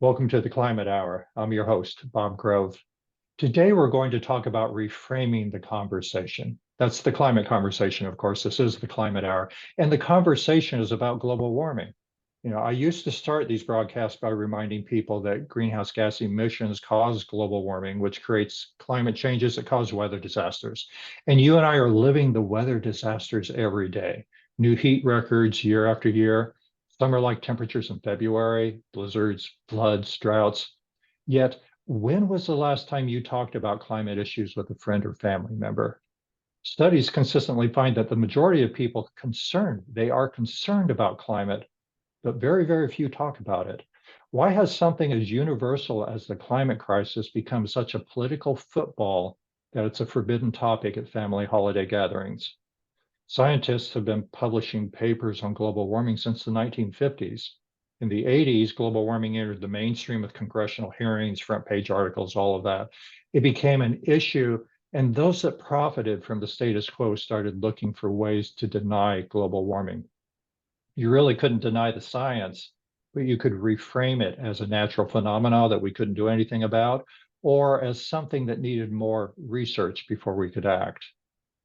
Welcome to the Climate Hour. I'm your host, Bob Grove. Today, we're going to talk about reframing the conversation. That's the climate conversation, of course. This is the Climate Hour. And the conversation is about global warming. I used to start these broadcasts by reminding people that greenhouse gas emissions cause global warming, which creates climate changes that cause weather disasters. And you and I are living the weather disasters every day. New heat records year after year, summer-like temperatures in February, blizzards, floods, droughts. Yet, when was the last time you talked about climate issues with a friend or family member? Studies consistently find that the majority of people they are concerned about climate, but very, very few talk about it. Why has something as universal as the climate crisis become such a political football that it's a forbidden topic at family holiday gatherings? Scientists have been publishing papers on global warming since the 1950s. In the 80s, global warming entered the mainstream with congressional hearings, front page articles, all of that. It became an issue, and those that profited from the status quo started looking for ways to deny global warming. You really couldn't deny the science, but you could reframe it as a natural phenomenon that we couldn't do anything about, or as something that needed more research before we could act.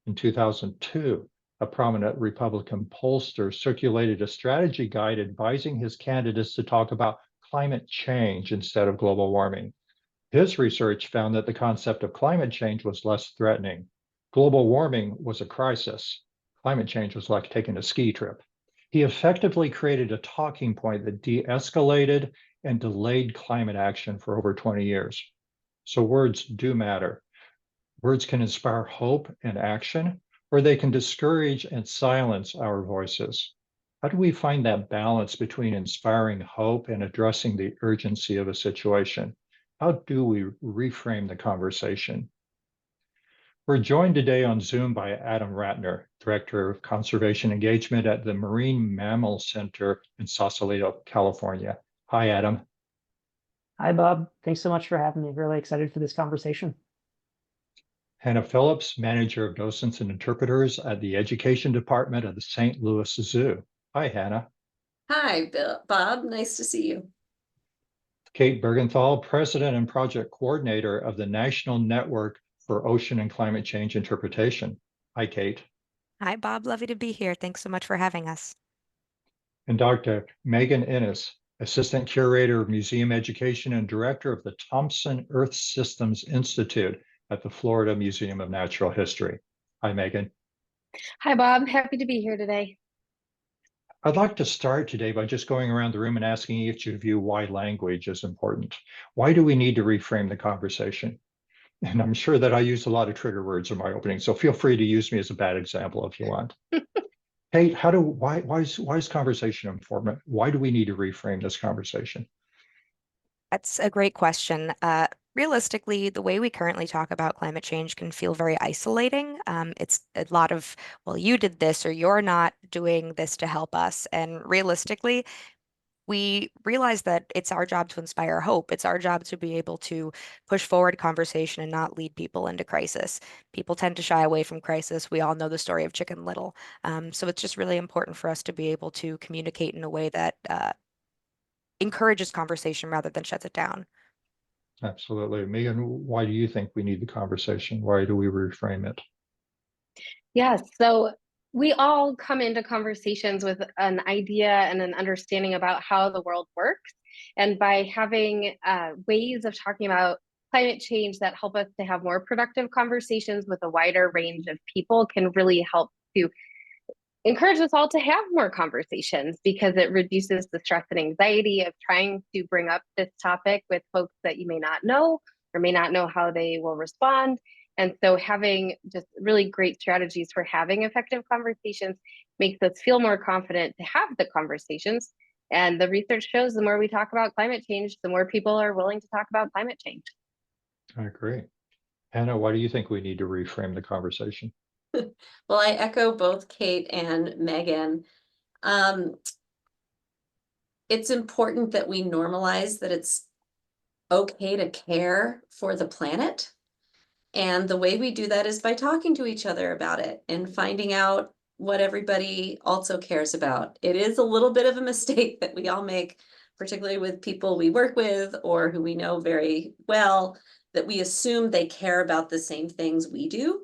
In 2002, a prominent Republican pollster circulated a strategy guide advising his candidates to talk about climate change instead of global warming. His research found that the concept of climate change was less threatening. Global warming was a crisis. Climate change was like taking a ski trip. He effectively created a talking point that de-escalated and delayed climate action for over 20 years. So words do matter. Words can inspire hope and action, or they can discourage and silence our voices. How do we find that balance between inspiring hope and addressing the urgency of a situation? How do we reframe the conversation? We're joined today on Zoom by Adam Ratner, Director of Conservation Engagement at the Marine Mammal Center in Sausalito, California. Hi, Adam. Hi, Bob. Thanks so much for having me. Really excited for this conversation. Hannah Phillips, Manager of Docents and Interpreters at the Education Department of the St. Louis Zoo. Hi, Hannah. Hi, Bob. Nice to see you. Kate Bergenthal, President and Project Coordinator of the National Network for Ocean and Climate Change Interpretation. Hi, Kate. Hi, Bob. Lovely to be here. Thanks so much for having us. And Dr. Megan Innes, Assistant Curator of Museum Education and Director of the Thompson Earth Systems Institute at the Florida Museum of Natural History. Hi, Megan. Hi, Bob. Happy to be here today. I'd like to start today by just going around the room and asking each of you why language is important. Why do we need to reframe the conversation? And I'm sure that I use a lot of trigger words in my opening, so feel free to use me as a bad example if you want. Hey, why is conversation important? Why do we need to reframe this conversation? That's a great question. Realistically, the way we currently talk about climate change can feel very isolating. It's a lot of, well, you did this or you're not doing this to help us. And realistically, we realize that it's our job to inspire hope. It's our job to be able to push forward conversation and not lead people into crisis. People tend to shy away from crisis. We all know the story of Chicken Little. So it's just really important for us to be able to communicate in a way that encourages conversation rather than shuts it down. Absolutely. Megan, why do you think we need the conversation? Why do we reframe it? Yes, so we all come into conversations with an idea and an understanding about how the world works. And by having ways of talking about climate change that help us to have more productive conversations with a wider range of people can really help to encourage us all to have more conversations, because it reduces the stress and anxiety of trying to bring up this topic with folks that you may not know or may not know how they will respond. And so having just really great strategies for having effective conversations makes us feel more confident to have the conversations. And the research shows the more we talk about climate change, the more people are willing to talk about climate change. I agree. Hannah, why do you think we need to reframe the conversation? Well, I echo both Kate and Megan. It's important that we normalize that it's okay to care for the planet. And the way we do that is by talking to each other about it and finding out what everybody also cares about. It is a little bit of a mistake that we all make particularly with people we work with or who we know very well, that we assume they care about the same things we do.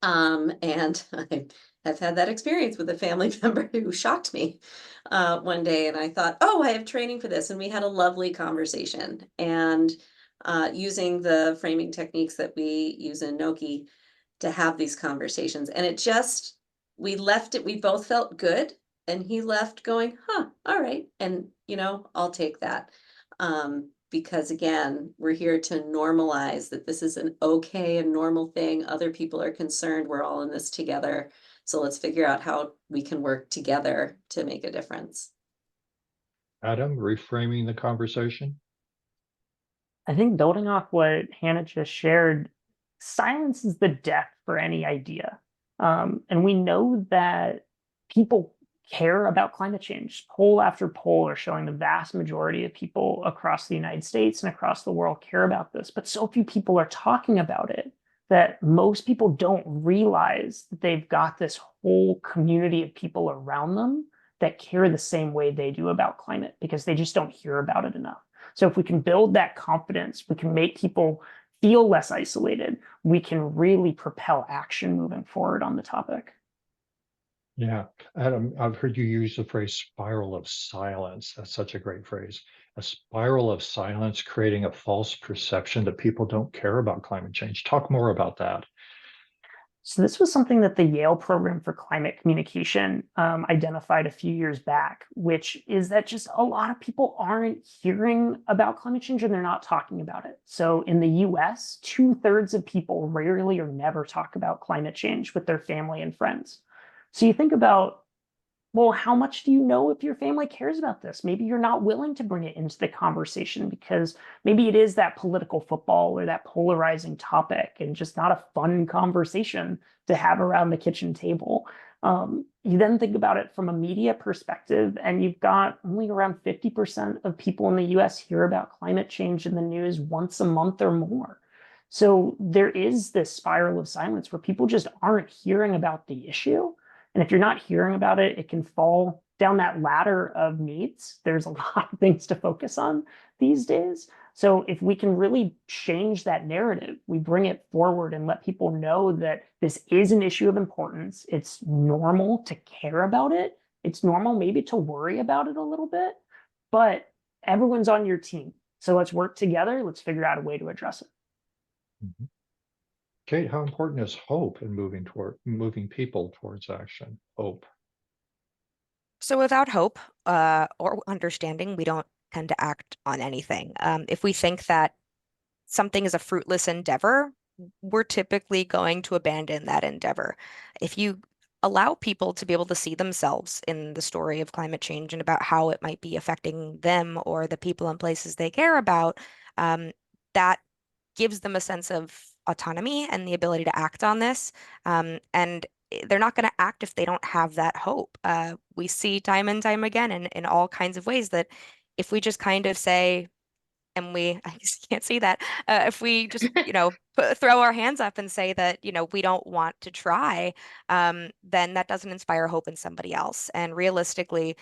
And I have had that experience with a family member who shocked me one day, and I thought, oh, I have training for this. And we had a lovely conversation, and using the framing techniques that we use in Noki to have these conversations. And it just, we left it, we both felt good. And he left going, huh, all right. And, I'll take that. Because again, we're here to normalize that this is an okay and normal thing. Other people are concerned. We're all in this together. So let's figure out how we can work together to make a difference. Adam, reframing the conversation. I think building off what Hannah just shared, silence is the death for any idea. And we know that people care about climate change. Poll after poll are showing the vast majority of people across the United States and across the world care about this, but so few people are talking about it that most people don't realize that they've got this whole community of people around them that care the same way they do about climate, because they just don't hear about it enough. So if we can build that confidence, we can make people feel less isolated, we can really propel action moving forward on the topic. Yeah, Adam, I've heard you use the phrase spiral of silence. That's such a great phrase. A spiral of silence, creating a false perception that people don't care about climate change. Talk more about that. So this was something that the Yale Program for Climate Communication identified a few years back, which is that just a lot of people aren't hearing about climate change and they're not talking about it. So in the US, 2/3 of people rarely or never talk about climate change with their family and friends. So you think about, well, how much do you know if your family cares about this? Maybe you're not willing to bring it into the conversation because maybe it is that political football or that polarizing topic and just not a fun conversation to have around the kitchen table. You then think about it from a media perspective, and you've got only around 50% of people in the US hear about climate change in the news once a month or more. So there is this spiral of silence where people just aren't hearing about the issue. And if you're not hearing about it, it can fall down that ladder of needs. There's a lot of things to focus on these days. So if we can really change that narrative, we bring it forward and let people know that this is an issue of importance. It's normal to care about it. It's normal maybe to worry about it a little bit, but everyone's on your team. So let's work together. Let's figure out a way to address it. Mhm. Kate, how important is hope in moving people towards action? Hope. So without hope or understanding, we don't tend to act on anything. If we think that something is a fruitless endeavor, we're typically going to abandon that endeavor. If you allow people to be able to see themselves in the story of climate change and about how it might be affecting them or the people and places they care about, that gives them a sense of autonomy and the ability to act on this. And they're not going to act if they don't have that hope. We see time and time again in all kinds of ways that if we just kind of say, and I just can't see that, if we just, throw our hands up and say that, we don't want to try, then that doesn't inspire hope in somebody else. And realistically,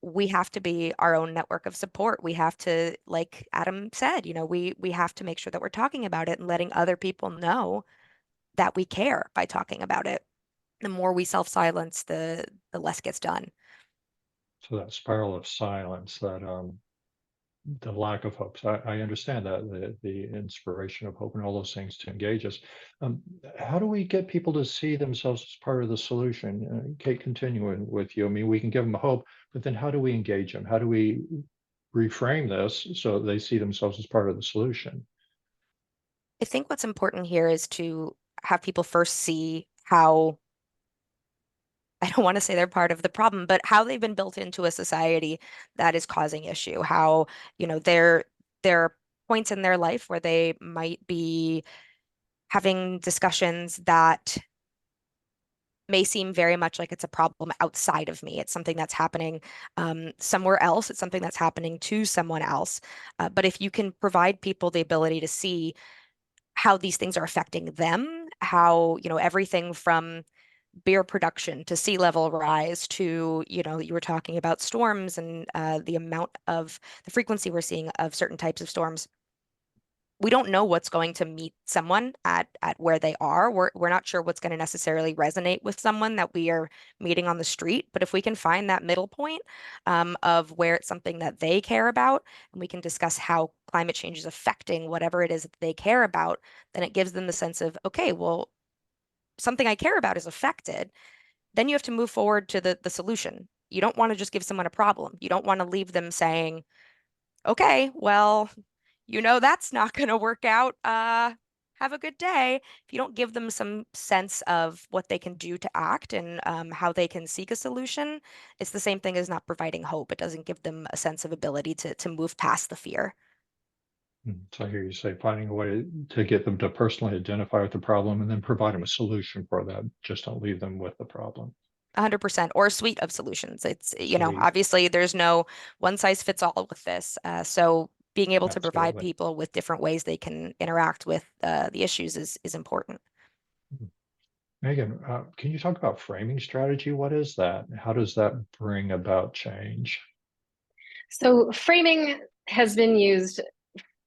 we have to be our own network of support. We have to, like Adam said, we have to make sure that we're talking about it and letting other people know that we care by talking about it. The more we self-silence, the less gets done. So that spiral of silence, that the lack of hope. So I understand that the inspiration of hope and all those things to engage us. How do we get people to see themselves as part of the solution? Kate, continuing with you. I mean, we can give them hope, but then how do we engage them? How do we reframe this so they see themselves as part of the solution? I think what's important here is to have people first see how, I don't want to say they're part of the problem, but how they've been built into a society that is causing issue, how, there are points in their life where they might be having discussions that may seem very much like it's a problem outside of me. It's something that's happening somewhere else. It's something that's happening to someone else. But if you can provide people the ability to see how these things are affecting them, how, everything from beer production, to sea level rise, to, you know, you were talking about storms and the frequency we're seeing of certain types of storms. We don't know what's going to meet someone at where they are. We're not sure what's going to necessarily resonate with someone that we are meeting on the street. But if we can find that middle point of where it's something that they care about, and we can discuss how climate change is affecting whatever it is that they care about, then it gives them the sense of, okay, well, something I care about is affected. Then you have to move forward to the solution. You don't want to just give someone a problem. You don't want to leave them saying, okay, well, you know, that's not going to work out. Have a good day. If you don't give them some sense of what they can do to act and how they can seek a solution, it's the same thing as not providing hope. It doesn't give them a sense of ability to move past the fear. So I hear you say finding a way to get them to personally identify with the problem and then provide them a solution for that. Just don't leave them with the problem. 100%, or a suite of solutions. It's, you know, Sweet. obviously there's no one size fits all with this. So being able to provide Absolutely. people with different ways they can interact with the issues is important. Megan, can you talk about framing strategy? What is that? How does that bring about change? So framing has been used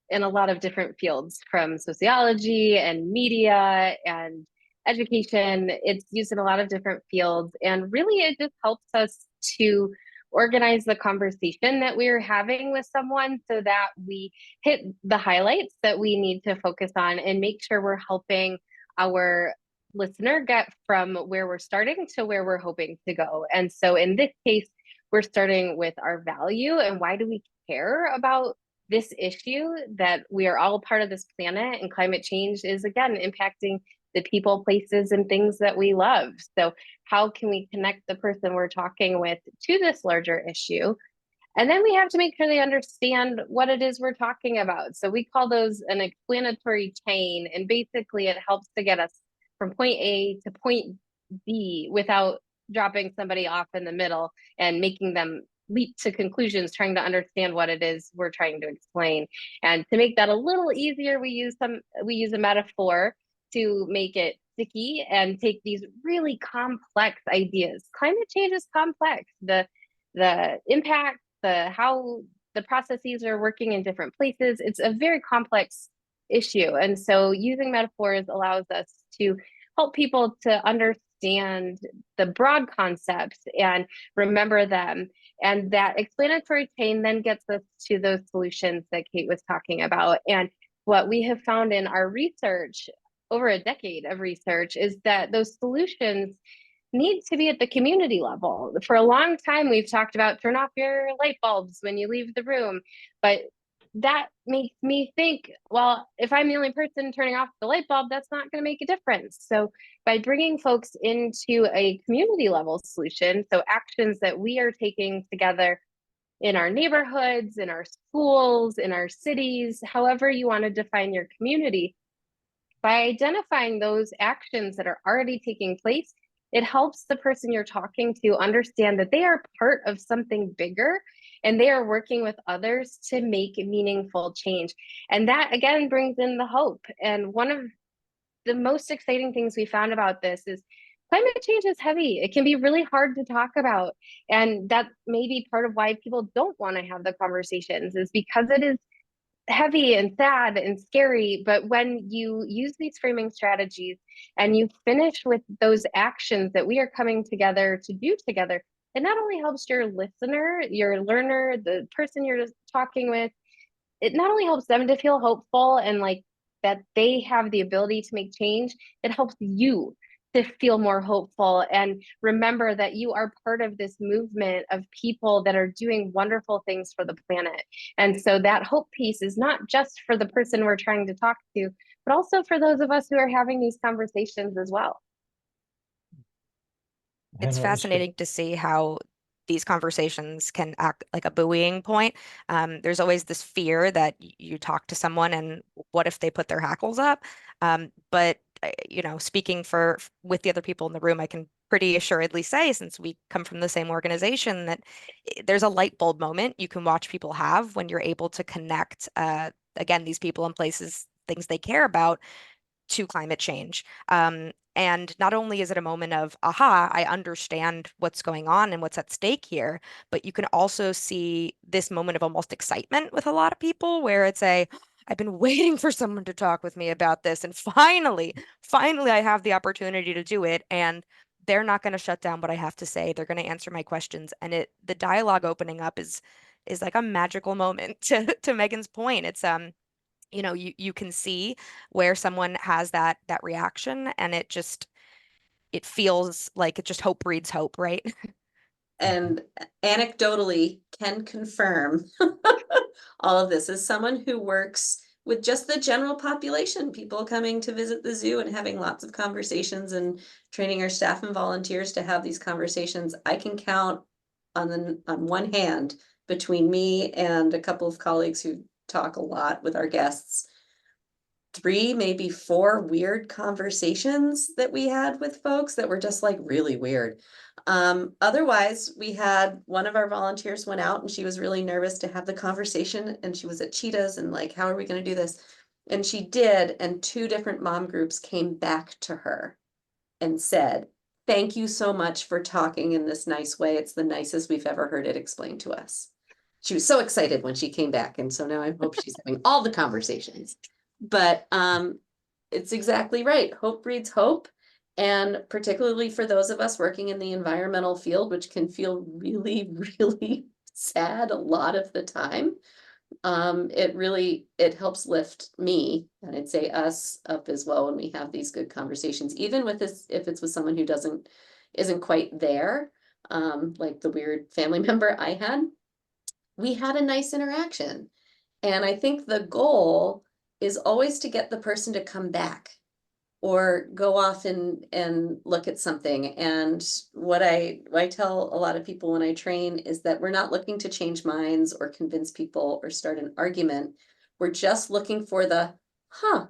in a lot of different fields, from sociology and media and education. It's used in a lot of different fields. And really, it just helps us to organize the conversation that we're having with someone so that we hit the highlights that we need to focus on and make sure we're helping our listener get from where we're starting to where we're hoping to go. And so in this case, we're starting with our value and why do we care about this issue, that we are all part of this planet, and climate change is again impacting the people, places, and things that we love. So how can we connect the person we're talking with to this larger issue? And then we have to make sure they understand what it is we're talking about. So we call those an explanatory chain, and basically it helps to get us from point A to point B without dropping somebody off in the middle and making them leap to conclusions trying to understand what it is we're trying to explain. And to make that a little easier, we use a metaphor to make it sticky and take these really complex ideas. Climate change is complex. The impact, how the processes are working in different places, it's a very complex issue. And so using metaphors allows us to help people to understand the broad concepts and remember them. And that explanatory chain then gets us to those solutions that Kate was talking about. And what we have found in our research, over a decade of research, is that those solutions need to be at the community level. For a long time, we've talked about turn off your light bulbs when you leave the room, but that makes me think, well, if I'm the only person turning off the light bulb, that's not going to make a difference. So by bringing folks into a community level solution, so actions that we are taking together in our neighborhoods, in our schools, in our cities, however you want to define your community, by identifying those actions that are already taking place, it helps the person you're talking to understand that they are part of something bigger and they are working with others to make meaningful change. And that again brings in the hope. And one of the most exciting things we found about this is climate change is heavy. It can be really hard to talk about. And that may be part of why people don't want to have the conversations, is because it is heavy and sad and scary. But when you use these framing strategies and you finish with those actions that we are coming together to do together, it not only helps your listener, your learner, the person you're talking with, it not only helps them to feel hopeful and like that they have the ability to make change, it helps you to feel more hopeful and remember that you are part of this movement of people that are doing wonderful things for the planet. And so that hope piece is not just for the person we're trying to talk to, but also for those of us who are having these conversations as well. It's fascinating to see how these conversations can act like a buoying point. There's always this fear that you talk to someone and what if they put their hackles up? But you know, speaking with the other people in the room, I can pretty assuredly say, since we come from the same organization, that there's a light bulb moment you can watch people have when you're able to connect, again, these people and places, things they care about, to climate change. And not only is it a moment of, aha, I understand what's going on and what's at stake here, but you can also see this moment of almost excitement with a lot of people where it's I've been waiting for someone to talk with me about this. And finally I have the opportunity to do it. And they're not going to shut down what I have to say. They're going to answer my questions. And the dialogue opening up is like a magical moment to Megan's point. It's you can see where someone has that reaction, and it feels like it just hope breeds hope, right? And anecdotally can confirm all of this as someone who works with just the general population, people coming to visit the zoo and having lots of conversations and training our staff and volunteers to have these conversations. I can count on one hand, between me and a couple of colleagues who talk a lot with our guests, 3, maybe 4 weird conversations that we had with folks that were just like really weird. Otherwise, we had one of our volunteers went out and she was really nervous to have the conversation, and she was at Cheetahs and like, how are we going to do this? And she did, and 2 different mom groups came back to her and said, thank you so much for talking in this nice way. It's the nicest we've ever heard it explained to us. She was so excited when she came back, and so now I hope she's having all the conversations. But it's exactly right. Hope breeds hope. And particularly for those of us working in the environmental field, which can feel really, really sad a lot of the time, it helps lift me, and I'd say us, up as well when we have these good conversations, even with this, if it's with someone who isn't quite there, like the weird family member I had. We had a nice interaction. And I think the goal is always to get the person to come back or go off and look at something. And what I tell a lot of people when I train is that we're not looking to change minds or convince people or start an argument. We're just looking for the, huh.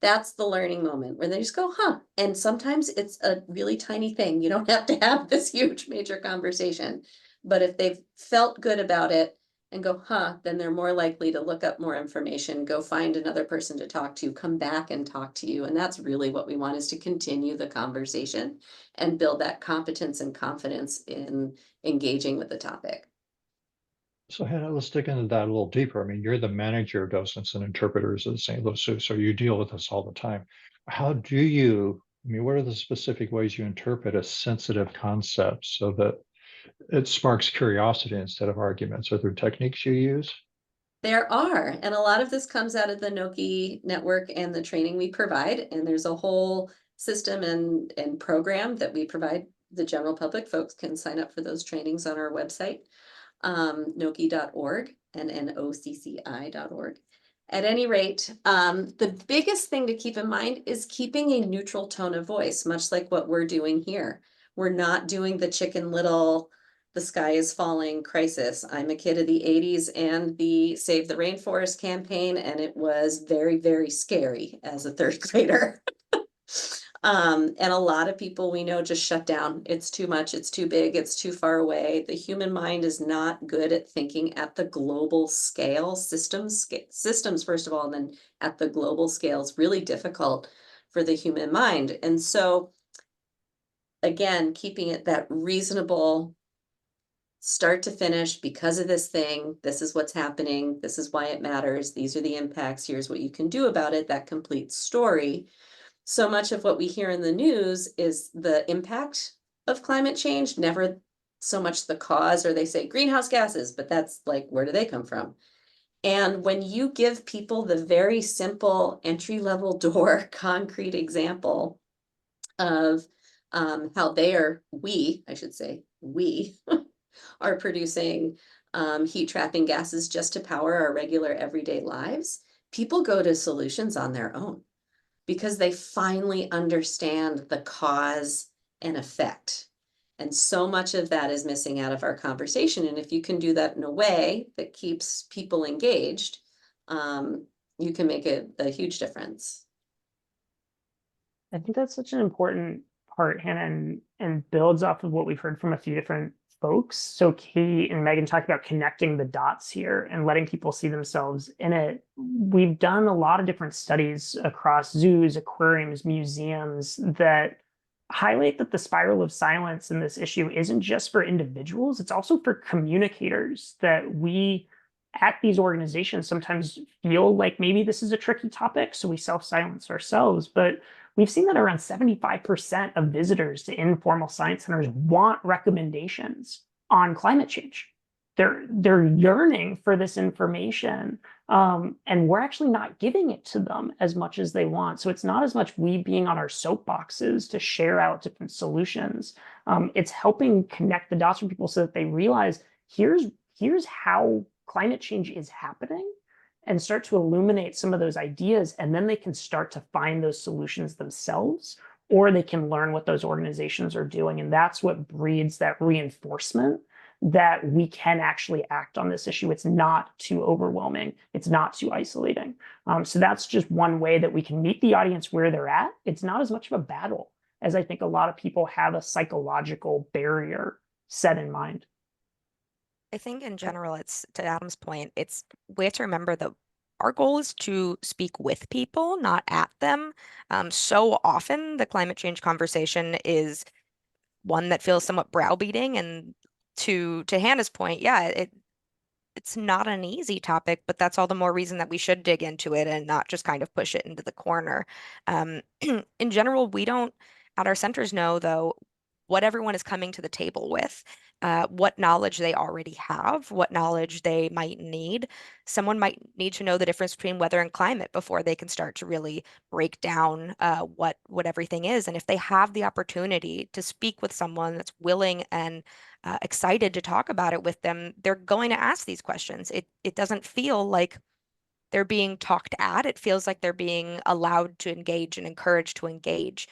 That's the learning moment where they just go, huh. And sometimes it's a really tiny thing. You don't have to have this huge major conversation. But if they've felt good about it and go, huh, then they're more likely to look up more information, go find another person to talk to, come back and talk to you. And that's really what we want, is to continue the conversation and build that competence and confidence in engaging with the topic. So Hannah, let's dig into that a little deeper. I mean, you're the manager of docents and interpreters at the St. Louis Zoo, so you deal with this all the time. What are the specific ways you interpret a sensitive concept so that it sparks curiosity instead of arguments? Are there techniques you use? There are, and a lot of this comes out of the Noki network and the training we provide. And there's a whole system and program that we provide the general public. Folks can sign up for those trainings on our website, noki.org and nocci.org. At any rate, the biggest thing to keep in mind is keeping a neutral tone of voice, much like what we're doing here. We're not doing the Chicken Little, the sky is falling crisis. I'm a kid of the 80s and the Save the Rainforest campaign, and it was very, very scary as a 3rd grader. And a lot of people we know just shut down. It's too much, it's too big, it's too far away. The human mind is not good at thinking at the global scale. Systems first of all, and then at the global scale is really difficult for the human mind. And so again, keeping it that reasonable, start to finish, because of this thing, this is what's happening, this is why it matters, these are the impacts, here's what you can do about it, that complete story. So much of what we hear in the news is the impact of climate change, never so much the cause, or they say greenhouse gases, but that's like, where do they come from? And when you give people the very simple entry-level door concrete example of how we are producing heat trapping gases just to power our regular everyday lives, people go to solutions on their own because they finally understand the cause and effect. And so much of that is missing out of our conversation. And if you can do that in a way that keeps people engaged, you can make a huge difference. I think that's such an important part, Hannah, and builds off of what we've heard from a few different folks. So Kate and Megan talked about connecting the dots here and letting people see themselves in it. we've done a lot of different studies across zoos, aquariums, museums that highlight that the spiral of silence in this issue isn't just for individuals, it's also for communicators, that we at these organizations sometimes feel like maybe this is a tricky topic, so we self-silence ourselves. But we've seen that around 75% of visitors to informal science centers want recommendations on climate change. They're yearning for this information, and we're actually not giving it to them as much as they want. So it's not as much we being on our soapboxes to share out different solutions. It's helping connect the dots for people so that they realize here's how climate change is happening, and start to illuminate some of those ideas, and then they can start to find those solutions themselves, or they can learn what those organizations are doing. And that's what breeds that reinforcement that we can actually act on this issue. It's not too overwhelming. It's not too isolating. So that's just one way that we can meet the audience where they're at. It's not as much of a battle as I think a lot of people have a psychological barrier set in mind. I think in general, it's to Adam's point, we have to remember that our goal is to speak with people, not at them. So often the climate change conversation is one that feels somewhat browbeating. And to Hannah's point, yeah, it's not an easy topic, but that's all the more reason that we should dig into it and not just kind of push it into the corner. In general, we don't at our centers know, though, what everyone is coming to the table with, what knowledge they already have, what knowledge they might need. Someone might need to know the difference between weather and climate before they can start to really break down what everything is. And if they have the opportunity to speak with someone that's willing and excited to talk about it with them, they're going to ask these questions. It doesn't feel like they're being talked at. It feels like they're being allowed to engage and encouraged to engage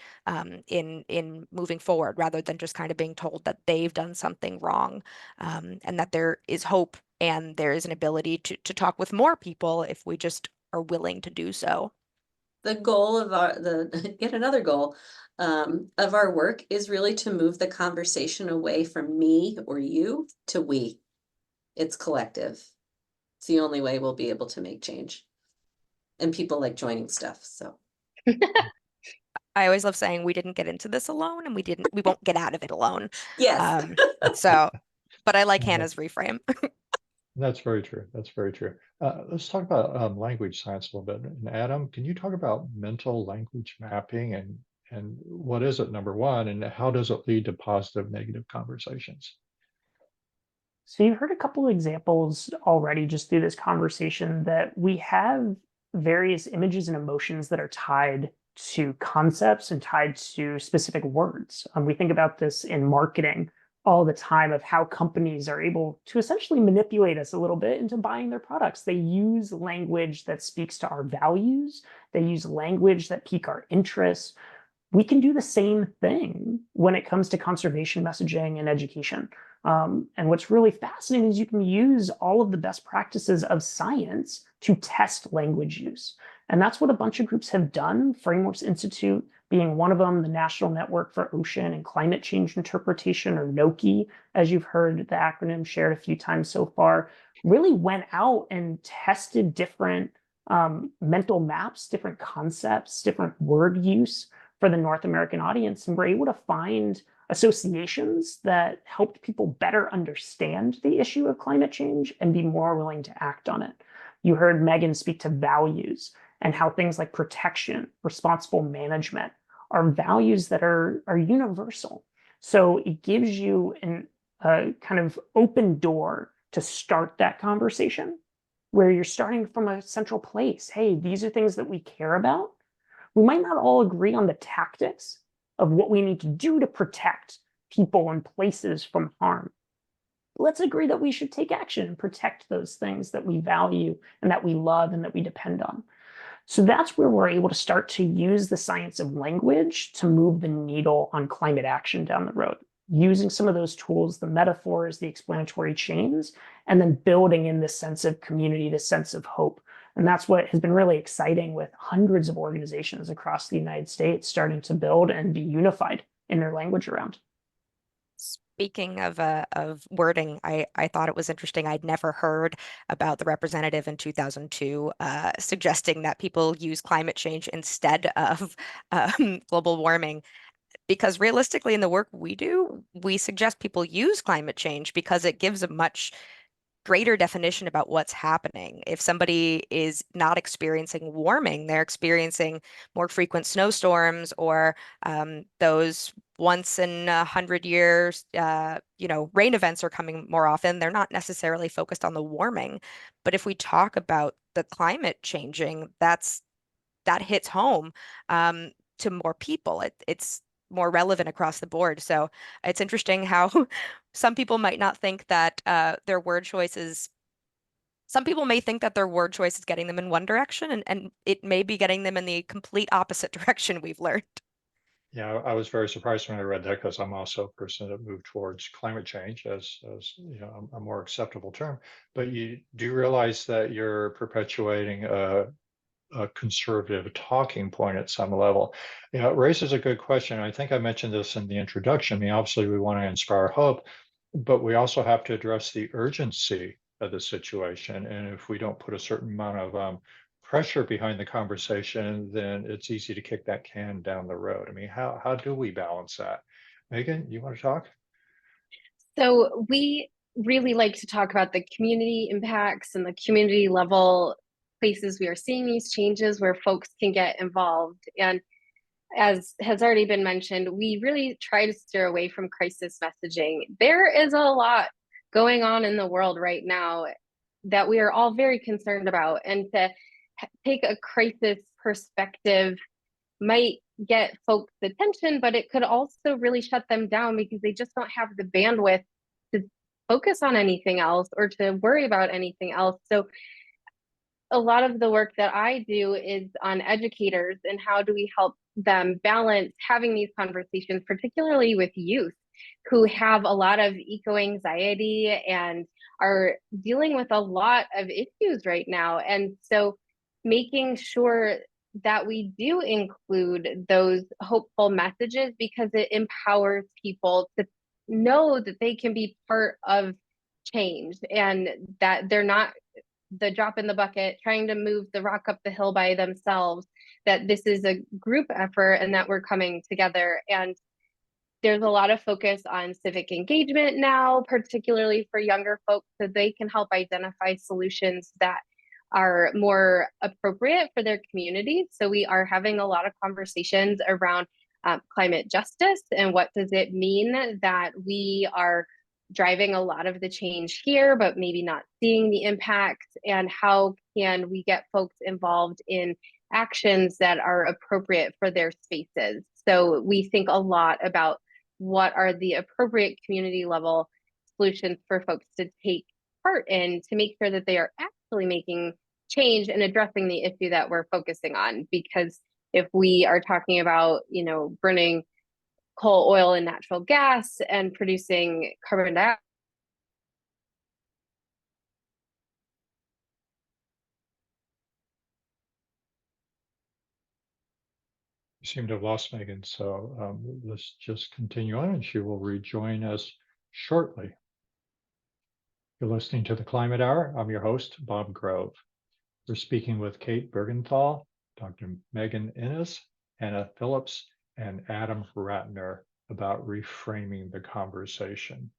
in moving forward, rather than just kind of being told that they've done something wrong, and that there is hope and there is an ability to talk with more people if we just are willing to do so. The goal of yet another goal of our work is really to move the conversation away from me or you to we. It's collective. It's the only way we'll be able to make change. And people like joining stuff, so. I always love saying we didn't get into this alone, and we won't get out of it alone. Yes. But I like Hannah's reframe. That's very true. That's very true. Let's talk about language science a little bit. And Adam, can you talk about mental language mapping and what is it, number one, and how does it lead to positive, negative conversations? So you've heard a couple of examples already just through this conversation that we have various images and emotions that are tied to concepts and tied to specific words. We think about this in marketing all the time, of how companies are able to essentially manipulate us a little bit into buying their products. They use language that speaks to our values. They use language that pique our interest. We can do the same thing when it comes to conservation messaging and education. And what's really fascinating is you can use all of the best practices of science to test language use. And that's what a bunch of groups have done, Frameworks Institute being one of them, the National Network for Ocean and Climate Change Interpretation, or NOCI, as you've heard the acronym shared a few times so far, really went out and tested different mental maps, different concepts, different word use for the North American audience, and were able to find associations that helped people better understand the issue of climate change and be more willing to act on it. You heard Megan speak to values and how things like protection, responsible management are values that are universal. So it gives you a kind of open door to start that conversation, where you're starting from a central place. Hey, these are things that we care about. We might not all agree on the tactics of what we need to do to protect people and places from harm. Let's agree that we should take action and protect those things that we value and that we love and that we depend on. So that's where we're able to start to use the science of language to move the needle on climate action down the road, using some of those tools, the metaphors, the explanatory chains, and then building in this sense of community, this sense of hope. And that's what has been really exciting, with hundreds of organizations across the United States starting to build and be unified in their language around. Speaking of wording, I thought it was interesting. I'd never heard about the representative in 2002 suggesting that people use climate change instead of global warming, because realistically, in the work we do, we suggest people use climate change because it gives a much greater definition about what's happening. If somebody is not experiencing warming, they're experiencing more frequent snowstorms, or those once in 100 years, rain events are coming more often. They're not necessarily focused on the warming. But if we talk about the climate changing, that hits home to more people. It's more relevant across the board. So it's interesting how some people might not think that their word choice is. Some people may think that their word choice is getting them in one direction, and it may be getting them in the complete opposite direction, we've learned. Yeah, I was very surprised when I read that because I'm also a person that moved towards climate change as a more acceptable term. But you do realize that you're perpetuating a conservative talking point at some level. It raises a good question. I think I mentioned this in the introduction. I mean, obviously, we want to inspire hope, but we also have to address the urgency of the situation. And if we don't put a certain amount of pressure behind the conversation, then it's easy to kick that can down the road. I mean, how do we balance that? Megan, you want to talk? So we really like to talk about the community impacts and the community level places we are seeing these changes where folks can get involved. And as has already been mentioned, we really try to steer away from crisis messaging. There is a lot going on in the world right now that we are all very concerned about. And to take a crisis perspective might get folks' attention, but it could also really shut them down because they just don't have the bandwidth to focus on anything else or to worry about anything else. So a lot of the work that I do is on educators and how do we help them balance having these conversations, particularly with youth who have a lot of eco anxiety and are dealing with a lot of issues right now. And so making sure that we do include those hopeful messages because it empowers people to know that they can be part of change and that they're not the drop in the bucket trying to move the rock up the hill by themselves, that this is a group effort and that we're coming together. And there's a lot of focus on civic engagement now, particularly for younger folks, so they can help identify solutions that are more appropriate for their communities. So we are having a lot of conversations around climate justice and what does it mean that we are driving a lot of the change here, but maybe not seeing the impacts, and how can we get folks involved in actions that are appropriate for their spaces. So we think a lot about what are the appropriate community level solutions for folks to take part in to make sure that they are actually making change and addressing the issue that we're focusing on. Because if we are talking about, burning coal, oil, and natural gas and producing carbon dioxide, You seem to have lost Megan, so let's just continue on and she will rejoin us shortly. You're listening to the Climate Hour. I'm your host, Bob Grove. We're speaking with Kate Bergenthal, Dr. Megan Innes, Anna Phillips, and Adam Ratner about reframing the conversation.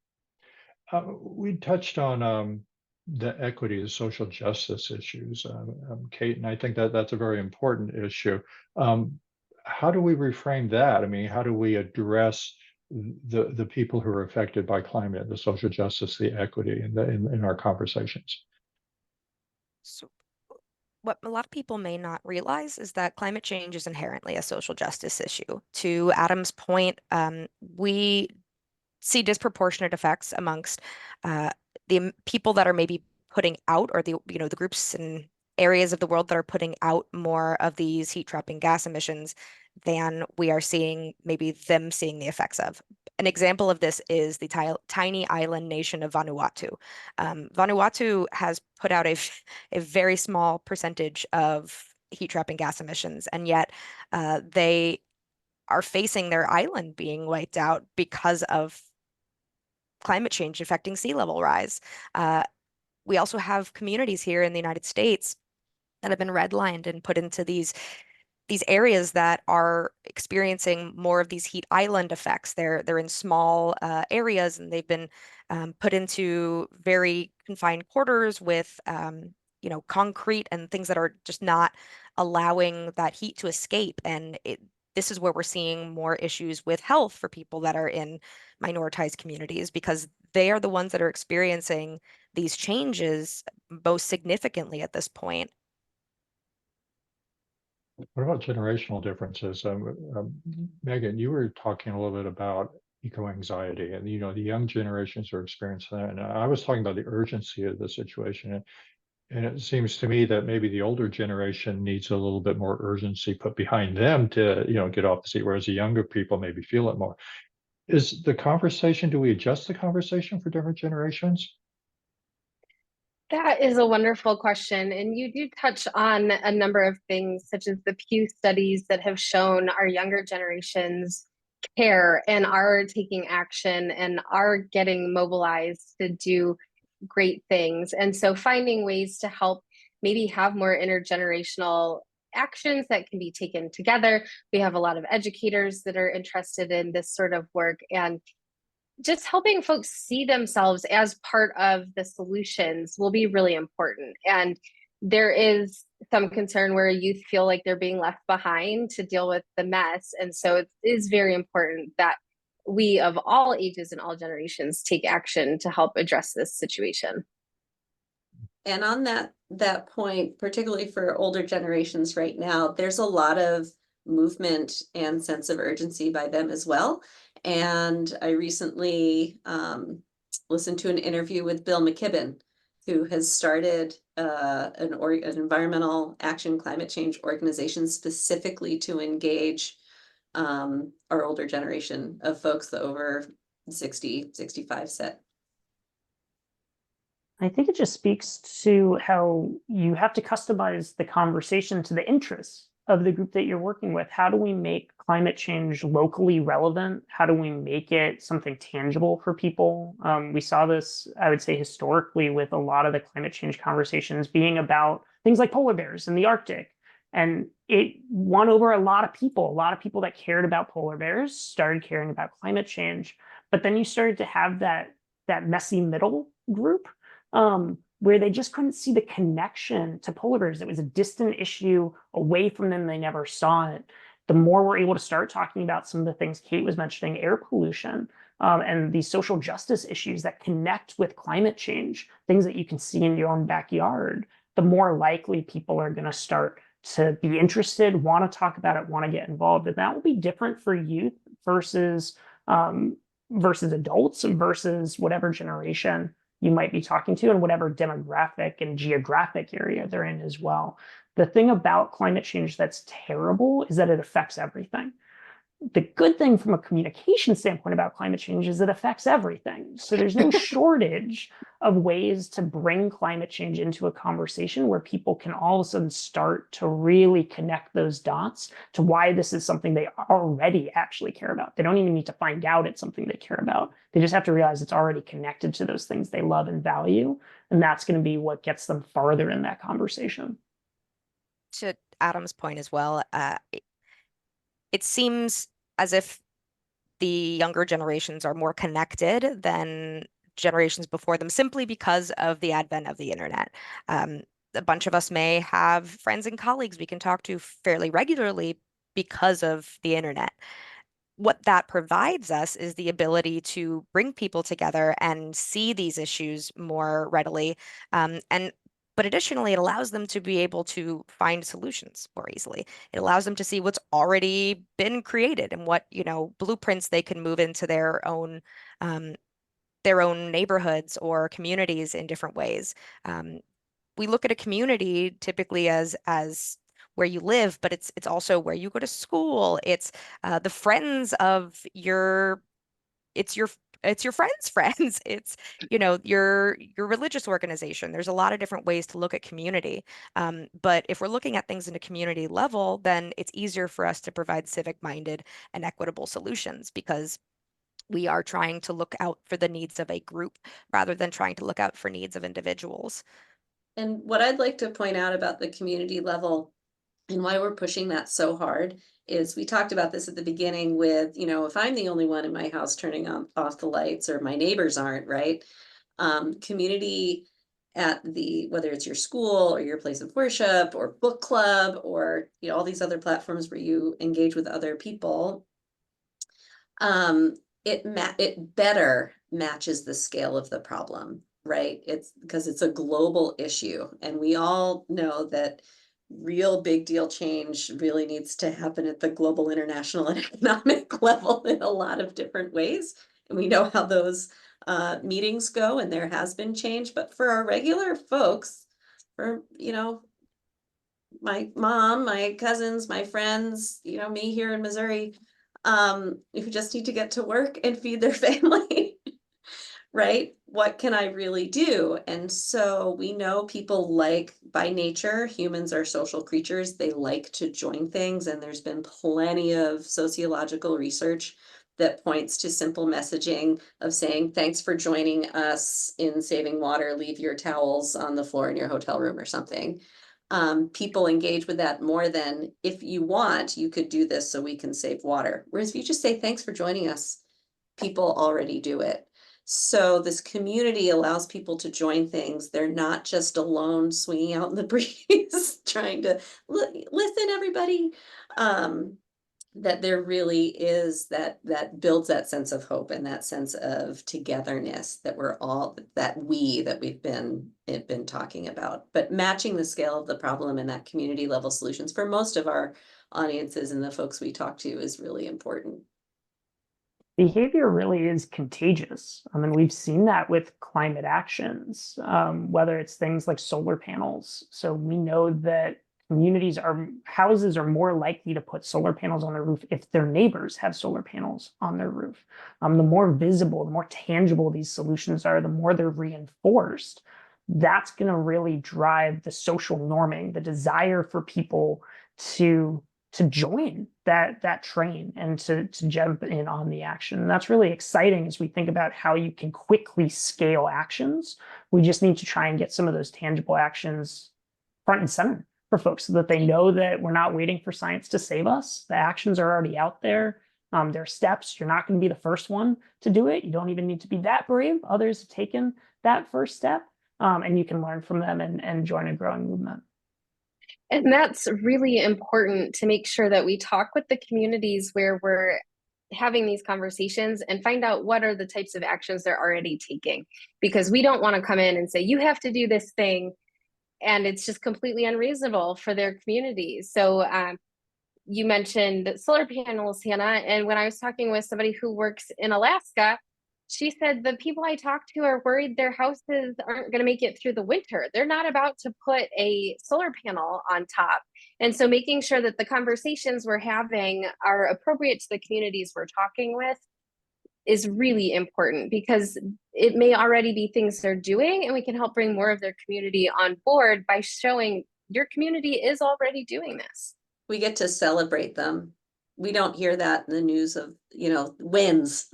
We touched on the equity, the social justice issues, Kate, and I think that that's a very important issue. How do we reframe that? I mean, how do we address the people who are affected by climate, the social justice, the equity in our conversations? So what a lot of people may not realize is that climate change is inherently a social justice issue. To Adam's point, we see disproportionate effects amongst the people that are maybe putting out, or the groups and areas of the world that are putting out more of these heat trapping gas emissions than we are seeing maybe them seeing the effects of. An example of this is the tiny island nation of Vanuatu. Vanuatu has put out a very small percentage of heat trapping gas emissions, and yet they are facing their island being wiped out because of climate change affecting sea level rise. We also have communities here in the United States that have been redlined and put into these areas that are experiencing more of these heat island effects. They're in small areas, and they've been put into very confined quarters with concrete and things that are just not allowing that heat to escape. And this is where we're seeing more issues with health for people that are in minoritized communities, because they are the ones that are experiencing these changes most significantly at this point. What about generational differences? Megan, you were talking a little bit about eco-anxiety, and the young generations are experiencing that. And I was talking about the urgency of the situation. And it seems to me that maybe the older generation needs a little bit more urgency put behind them to, get off the seat, whereas the younger people maybe feel it more. Is the conversation, do we adjust the conversation for different generations? That is a wonderful question. And you do touch on a number of things, such as the Pew studies that have shown our younger generations care and are taking action and are getting mobilized to do great things. And so finding ways to help maybe have more intergenerational actions that can be taken together. We have a lot of educators that are interested in this sort of work, and just helping folks see themselves as part of the solutions will be really important. And there is some concern where youth feel like they're being left behind to deal with the mess. And so it is very important that we of all ages and all generations take action to help address this situation. And on that point, particularly for older generations right now, there's a lot of movement and sense of urgency by them as well. And I recently listened to an interview with Bill McKibben, who has started an environmental action climate change organization specifically to engage our older generation of folks, the over 60, 65 set. I think it just speaks to how you have to customize the conversation to the interests of the group that you're working with. How do we make climate change locally relevant? How do we make it something tangible for people? We saw this, I would say, historically with a lot of the climate change conversations being about things like polar bears in the Arctic. And it won over a lot of people. A lot of people that cared about polar bears started caring about climate change. But then you started to have that messy middle group where they just couldn't see the connection to polar bears. It was a distant issue away from them. They never saw it. The more we're able to start talking about some of the things Kate was mentioning, air pollution, and these social justice issues that connect with climate change, things that you can see in your own backyard, the more likely people are going to start to be interested, want to talk about it, want to get involved. And that will be different for youth versus adults versus whatever generation you might be talking to and whatever demographic and geographic area they're in as well. The thing about climate change that's terrible is that it affects everything. The good thing from a communication standpoint about climate change is it affects everything. So there's no shortage of ways to bring climate change into a conversation where people can all of a sudden start to really connect those dots to why this is something they already actually care about. They don't even need to find out it's something they care about. They just have to realize it's already connected to those things they love and value. And that's going to be what gets them farther in that conversation. To Adam's point as well, it seems as if the younger generations are more connected than generations before them simply because of the advent of the internet. A bunch of us may have friends and colleagues we can talk to fairly regularly because of the internet. What that provides us is the ability to bring people together and see these issues more readily. But additionally, it allows them to be able to find solutions more easily. It allows them to see what's already been created and what, blueprints they can move into their own neighborhoods or communities in different ways. We look at a community typically as where you live, but it's also where you go to school. It's the friends of it's your friends' friends. It's, your religious organization. There's a lot of different ways to look at community. But if we're looking at things in a community level, then it's easier for us to provide civic-minded and equitable solutions, because we are trying to look out for the needs of a group rather than trying to look out for needs of individuals. And what I'd like to point out about the community level and why we're pushing that so hard is we talked about this at the beginning with, if I'm the only one in my house turning off the lights or my neighbors aren't, right? Community at whether it's your school or your place of worship or book club or, all these other platforms where you engage with other people, it better matches the scale of the problem, right? It's because it's a global issue, and we all know that real big deal change really needs to happen at the global, international, and economic level in a lot of different ways. And we know how those meetings go, and there has been change. But for our regular folks, for my mom, my cousins, my friends, me here in Missouri, who just need to get to work and feed their family, right? What can I really do? And so we know people by nature, humans are social creatures. They like to join things. And there's been plenty of sociological research that points to simple messaging of saying, thanks for joining us in saving water, leave your towels on the floor in your hotel room or something. People engage with that more than, if you want, you could do this so we can save water. Whereas if you just say, thanks for joining us, people already do it. So this community allows people to join things. They're not just alone swinging out in the breeze, trying to listen, everybody. That there really is that builds that sense of hope and that sense of togetherness that we've been talking about. But matching the scale of the problem and that community level solutions for most of our audiences and the folks we talk to is really important. Behavior really is contagious. I mean, we've seen that with climate actions, whether it's things like solar panels. So we know that houses are more likely to put solar panels on their roof if their neighbors have solar panels on their roof. The more visible, the more tangible these solutions are, the more they're reinforced. That's going to really drive the social norming, the desire for people to join that train and to jump in on the action. And that's really exciting as we think about how you can quickly scale actions. We just need to try and get some of those tangible actions front and center for folks so that they know that we're not waiting for science to save us. The actions are already out there. There are steps. You're not going to be the first one to do it. You don't even need to be that brave. Others have taken that first step, and you can learn from them and join a growing movement. And that's really important to make sure that we talk with the communities where we're having these conversations and find out what are the types of actions they're already taking. Because we don't want to come in and say, you have to do this thing, and it's just completely unreasonable for their communities. So you mentioned solar panels, Hannah, and when I was talking with somebody who works in Alaska, she said the people I talk to are worried their houses aren't going to make it through the winter. They're not about to put a solar panel on top. And so making sure that the conversations we're having are appropriate to the communities we're talking with is really important, because it may already be things they're doing, and we can help bring more of their community on board by showing your community is already doing this. We get to celebrate them. We don't hear that in the news of, wins.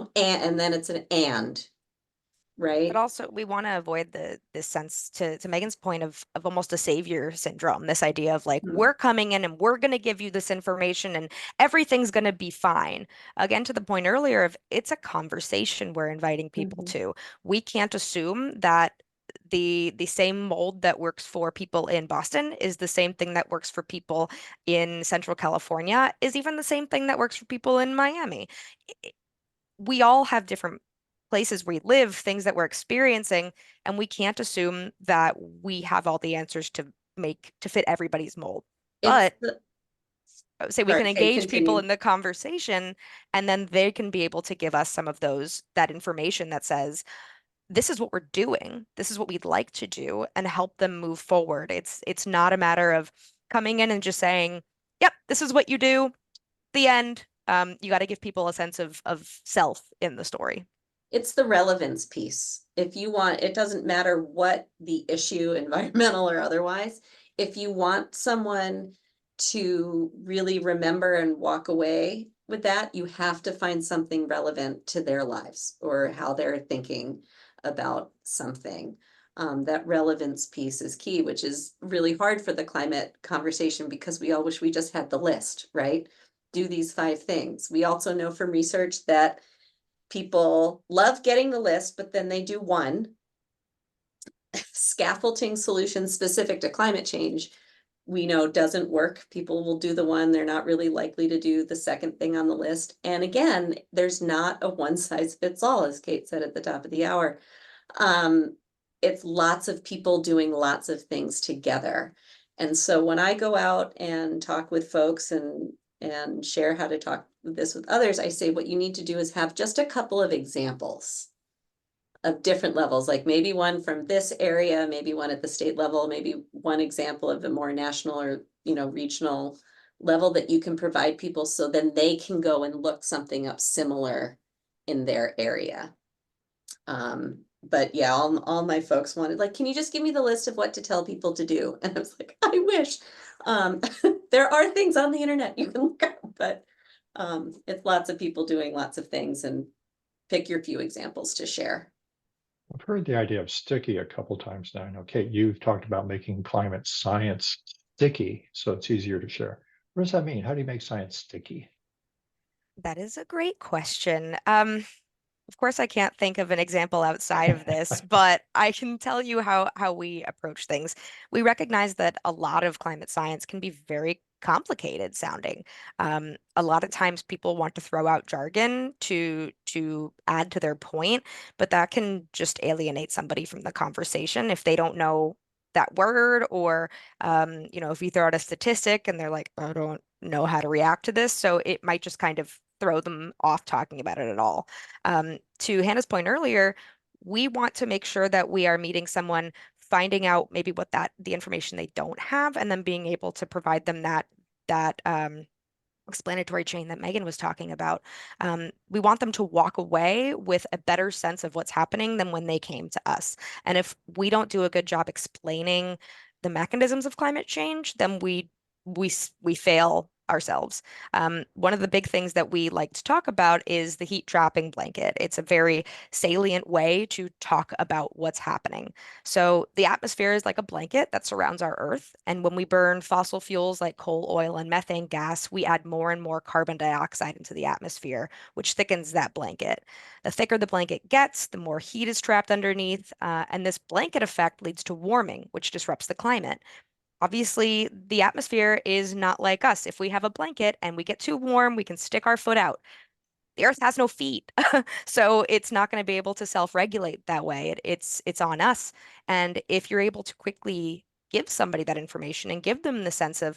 And then it's an right? But also we want to avoid this sense, to Megan's point, of almost a savior syndrome, this idea of like, we're coming in and we're going to give you this information and everything's going to be fine. Again, to the point earlier of, it's a conversation we're inviting people to. We can't assume that the same mold that works for people in Boston is the same thing that works for people in Central California, is even the same thing that works for people in Miami. We all have different places we live, things that we're experiencing, and we can't assume that we have all the answers to fit everybody's mold. But I would say we can engage people in the conversation, and then they can be able to give us some of that information that says, this is what we're doing, this is what we'd like to do, and help them move forward. It's not a matter of coming in and just saying, yep, this is what you do, the end. You got to give people a sense of self in the story. It's the relevance piece. If you want, it doesn't matter what the issue, environmental or otherwise, if you want someone to really remember and walk away with that, you have to find something relevant to their lives or how they're thinking about something. That relevance piece is key, which is really hard for the climate conversation because we all wish we just had the list, right? Do these 5 things. We also know from research that people love getting the list, but then they do one scaffolding solution specific to climate change. We know doesn't work. People will do the one, they're not really likely to do the second thing on the list. And again, there's not a one size fits all, as Kate said at the top of the hour. It's lots of people doing lots of things together. And so when I go out and talk with folks and share how to talk this with others, I say what you need to do is have just a couple of examples of different levels, like maybe one from this area, maybe one at the state level, maybe one example of a more national or, regional level that you can provide people so then they can go and look something up similar in their area. But yeah, all my folks wanted, like, can you just give me the list of what to tell people to do? And I was like, I wish. There are things on the internet you can look up, but it's lots of people doing lots of things, and pick your few examples to share. I've heard the idea of sticky a couple times now. I know, Kate, you've talked about making climate science sticky so it's easier to share. What does that mean? How do you make science sticky? That is a great question. Of course, I can't think of an example outside of this, but I can tell you how we approach things. We recognize that a lot of climate science can be very complicated sounding. A lot of times people want to throw out jargon to add to their point, but that can just alienate somebody from the conversation if they don't know that word, or if you throw out a statistic and they're like, I don't know how to react to this, so it might just kind of throw them off talking about it at all. To Hannah's point earlier, we want to make sure that we are meeting someone, finding out maybe what the information they don't have, and then being able to provide them that explanatory chain that Megan was talking about. We want them to walk away with a better sense of what's happening than when they came to us. And if we don't do a good job explaining the mechanisms of climate change, then we fail ourselves. One of the big things that we like to talk about is the heat trapping blanket. It's a very salient way to talk about what's happening. So the atmosphere is like a blanket that surrounds our Earth. And when we burn fossil fuels like coal, oil, and methane gas, we add more and more carbon dioxide into the atmosphere, which thickens that blanket. The thicker the blanket gets, the more heat is trapped underneath. And this blanket effect leads to warming, which disrupts the climate. Obviously, the atmosphere is not like us. If we have a blanket and we get too warm, we can stick our foot out. The Earth has no feet, so it's not going to be able to self-regulate that way. It's on us. And if you're able to quickly give somebody that information and give them the sense of,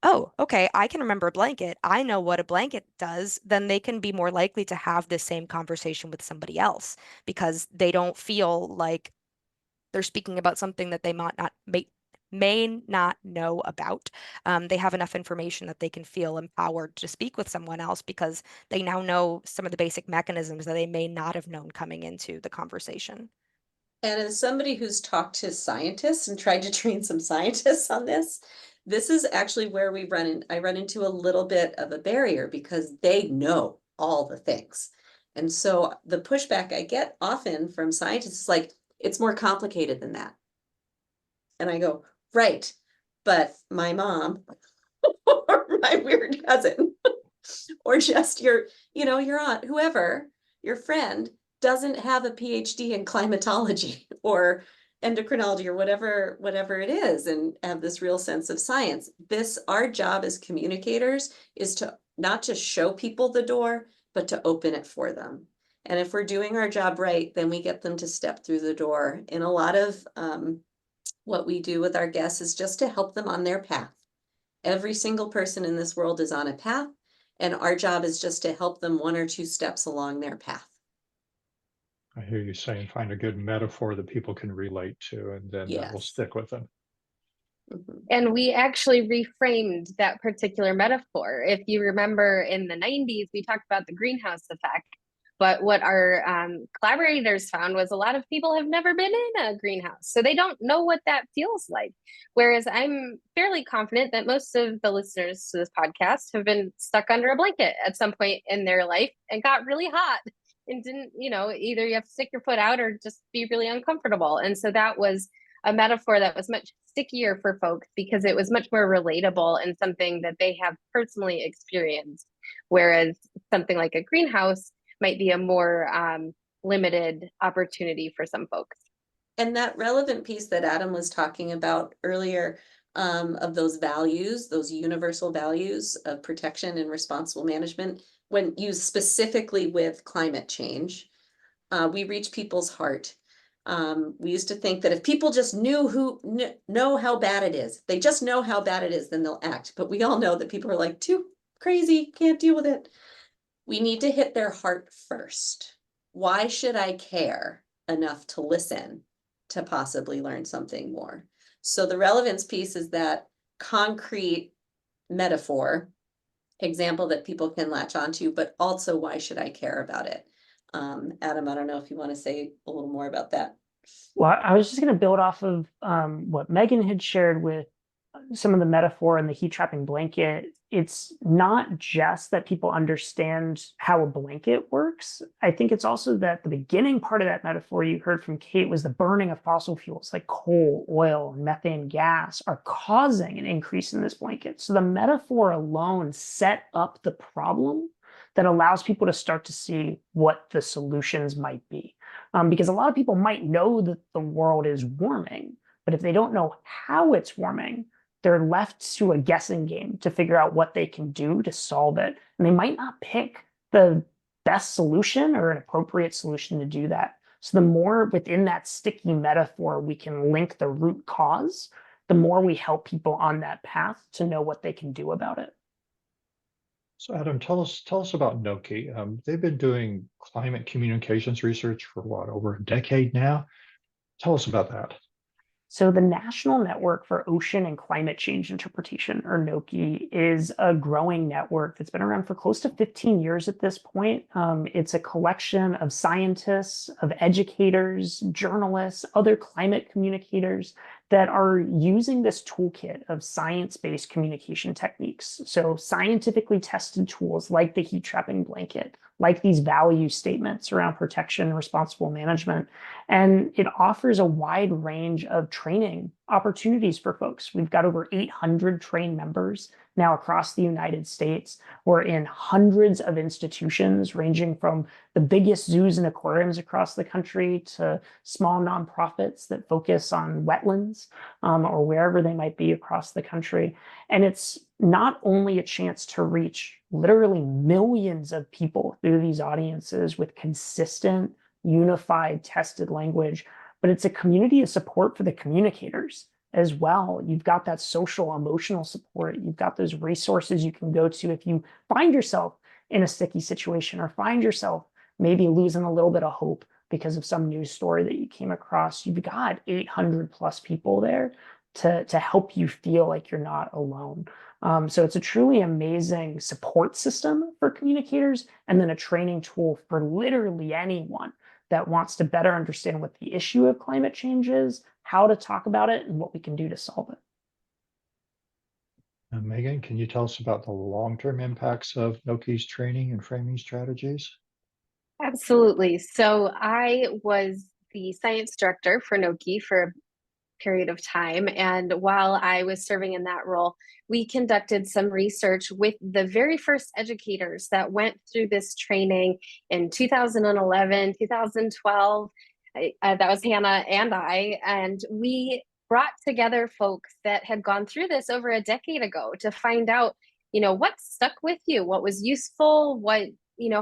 oh, okay, I can remember a blanket, I know what a blanket does, then they can be more likely to have this same conversation with somebody else because they don't feel like they're speaking about something that they may not know about. They have enough information that they can feel empowered to speak with someone else because they now know some of the basic mechanisms that they may not have known coming into the conversation. And as somebody who's talked to scientists and tried to train some scientists on this is actually where I run into a little bit of a barrier because they know all the things. And so the pushback I get often from scientists is like, it's more complicated than that. And I go, right, but my mom or my weird cousin or just your aunt, whoever, your friend doesn't have a PhD in climatology or endocrinology or whatever it is, and have this real sense of science. Our job as communicators is to not just show people the door, but to open it for them. And if we're doing our job right, then we get them to step through the door. And a lot of what we do with our guests is just to help them on their path. Every single person in this world is on a path, and our job is just to help them 1 or 2 steps along their path. I hear you saying find a good metaphor that people can relate to, and then that will Yes. stick with them. Mhm. And we actually reframed that particular metaphor. If you remember in the 90s, we talked about the greenhouse effect. But what our collaborators found was a lot of people have never been in a greenhouse, so they don't know what that feels like. Whereas I'm fairly confident that most of the listeners to this podcast have been stuck under a blanket at some point in their life and got really hot and didn't, either you have to stick your foot out or just be really uncomfortable. And so that was a metaphor that was much stickier for folks because it was much more relatable and something that they have personally experienced. Whereas something like a greenhouse might be a more limited opportunity for some folks. And that relevant piece that Adam was talking about earlier, of those values, those universal values of protection and responsible management, when used specifically with climate change, we reach people's heart. We used to think that if people just know how bad it is, they just know how bad it is, then they'll act. But we all know that people are like, too crazy, can't deal with it. We need to hit their heart first. Why should I care enough to listen to possibly learn something more? So the relevance piece is that concrete metaphor example that people can latch onto, but also why should I care about it? Adam, I don't know if you want to say a little more about that. Well, I was just going to build off of what Megan had shared with some of the metaphor and the heat trapping blanket. It's not just that people understand how a blanket works. I think it's also that the beginning part of that metaphor you heard from Kate was the burning of fossil fuels like coal, oil, and methane gas are causing an increase in this blanket. So the metaphor alone set up the problem that allows people to start to see what the solutions might be. Because a lot of people might know that the world is warming, but if they don't know how it's warming, they're left to a guessing game to figure out what they can do to solve it. And they might not pick the best solution or an appropriate solution to do that. So the more within that sticky metaphor we can link the root cause, the more we help people on that path to know what they can do about it. So Adam, tell us about Noki. They've been doing climate communications research for what, over a decade now? Tell us about that. So the National Network for Ocean and Climate Change Interpretation, or NOCI, is a growing network that's been around for close to 15 years at this point. It's a collection of scientists, of educators, journalists, other climate communicators that are using this toolkit of science-based communication techniques. So scientifically tested tools like the heat trapping blanket, like these value statements around protection, responsible management. And it offers a wide range of training opportunities for folks. We've got over 800 trained members now across the United States. We're in hundreds of institutions, ranging from the biggest zoos and aquariums across the country to small nonprofits that focus on wetlands or wherever they might be across the country. And it's not only a chance to reach literally millions of people through these audiences with consistent, unified, tested language, but it's a community of support for the communicators as well. You've got that social, emotional support. You've got those resources you can go to if you find yourself in a sticky situation or find yourself maybe losing a little bit of hope because of some news story that you came across. You've got 800 plus people there to help you feel like you're not alone. So it's a truly amazing support system for communicators, and then a training tool for literally anyone that wants to better understand what the issue of climate change is, how to talk about it, and what we can do to solve it. Megan, can you tell us about the long-term impacts of Noki's training and framing strategies? Absolutely. So I was the science director for Noki for a period of time. And while I was serving in that role, we conducted some research with the very first educators that went through this training in 2011, 2012. That was Hannah and I. And we brought together folks that had gone through this over a decade ago to find out, what stuck with you, what was useful,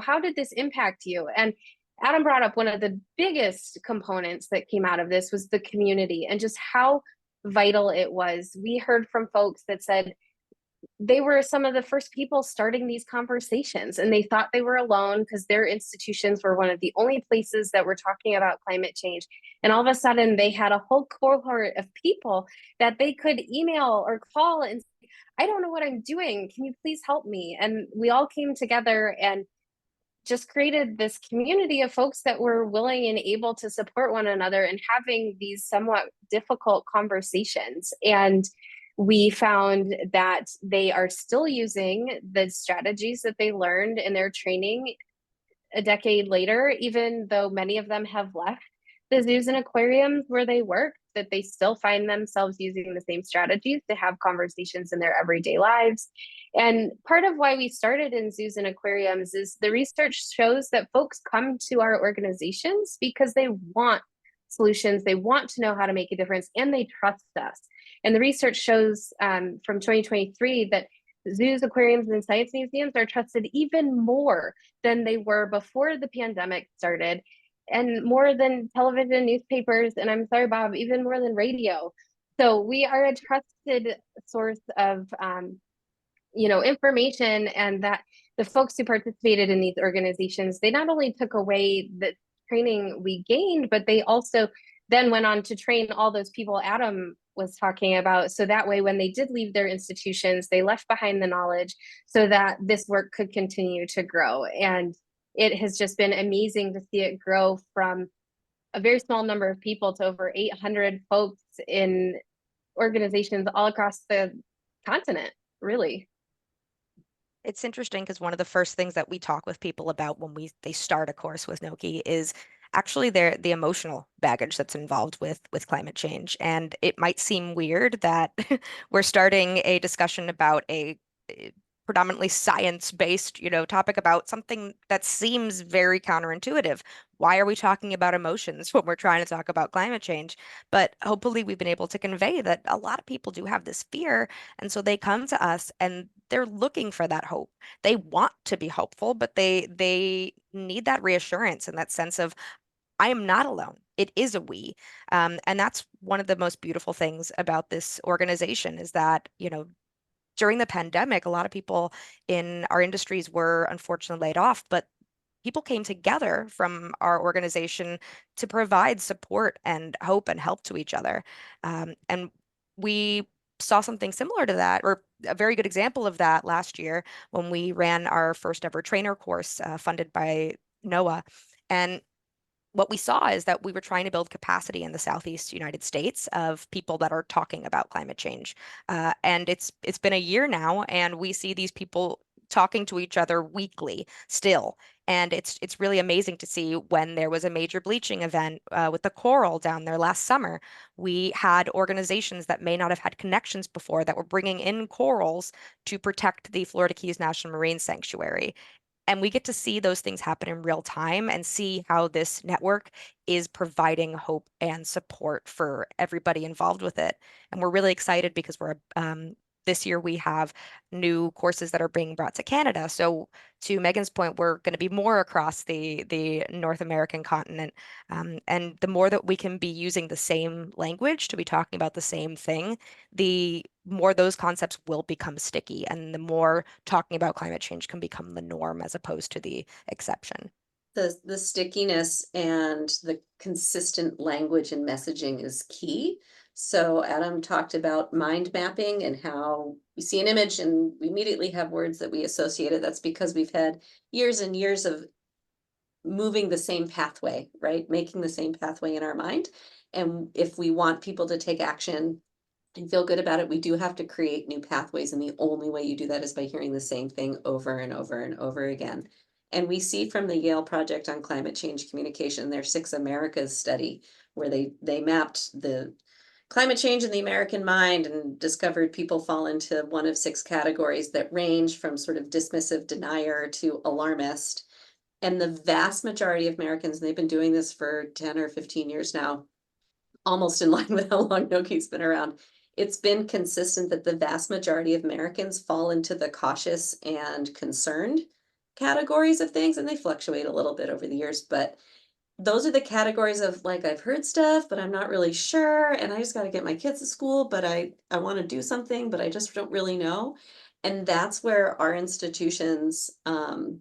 how did this impact you? And Adam brought up one of the biggest components that came out of this was the community and just how vital it was. We heard from folks that said they were some of the first people starting these conversations, and they thought they were alone because their institutions were one of the only places that were talking about climate change. And all of a sudden they had a whole cohort of people that they could email or call and say, I don't know what I'm doing. Can you please help me? And we all came together and just created this community of folks that were willing and able to support one another and having these somewhat difficult conversations. And we found that they are still using the strategies that they learned in their training a decade later, even though many of them have left the zoos and aquariums where they work, that they still find themselves using the same strategies to have conversations in their everyday lives. And part of why we started in zoos and aquariums is the research shows that folks come to our organizations because they want solutions, they want to know how to make a difference, and they trust us. And the research shows from 2023 that zoos, aquariums, and science museums are trusted even more than they were before the pandemic started, and more than television, newspapers, and I'm sorry, Bob, even more than radio. So we are a trusted source of information, and that the folks who participated in these organizations, they not only took away the training we gained, but they also then went on to train all those people Adam was talking about. So that way, when they did leave their institutions, they left behind the knowledge so that this work could continue to grow. And it has just been amazing to see it grow from a very small number of people to over 800 folks in organizations all across the continent, really. It's interesting because one of the first things that we talk with people about when they start a course with Noki is actually the emotional baggage that's involved with climate change. And it might seem weird that we're starting a discussion about a predominantly science-based, topic about something that seems very counterintuitive. Why are we talking about emotions when we're trying to talk about climate change? But hopefully we've been able to convey that a lot of people do have this fear. And so they come to us and they're looking for that hope. They want to be hopeful, but they need that reassurance and that sense of, I am not alone. It is a we. And that's one of the most beautiful things about this organization is that, during the pandemic, a lot of people in our industries were unfortunately laid off, but people came together from our organization to provide support and hope and help to each other. And we saw something similar to that, or a very good example of that last year when we ran our first ever trainer course funded by NOAA. And what we saw is that we were trying to build capacity in the Southeast United States of people that are talking about climate change. And it's been a year now, and we see these people talking to each other weekly still. And it's really amazing to see when there was a major bleaching event with the coral down there last summer. We had organizations that may not have had connections before that were bringing in corals to protect the Florida Keys National Marine Sanctuary. And we get to see those things happen in real time and see how this network is providing hope and support for everybody involved with it. And we're really excited because this year we have new courses that are being brought to Canada. So to Megan's point, we're going to be more across the North American continent. And the more that we can be using the same language to be talking about the same thing, the more those concepts will become sticky and the more talking about climate change can become the norm as opposed to the exception. The stickiness and the consistent language and messaging is key. So Adam talked about mind mapping and how we see an image and we immediately have words that we associate it. That's because we've had years and years of moving the same pathway, right? Making the same pathway in our mind. And if we want people to take action and feel good about it, we do have to create new pathways. And the only way you do that is by hearing the same thing over and over and over again. And we see from the Yale Project on Climate Change Communication, their 6 Americas study, where they mapped the climate change in the American mind and discovered people fall into one of 6 categories that range from sort of dismissive denier to alarmist. And the vast majority of Americans, and they've been doing this for 10 or 15 years now, almost in line with how long Noki's been around, it's been consistent that the vast majority of Americans fall into the cautious and concerned categories of things, and they fluctuate a little bit over the years, but those are the categories of like, I've heard stuff, but I'm not really sure, and I just got to get my kids to school, but I want to do something, but I just don't really know. And that's where our institutions can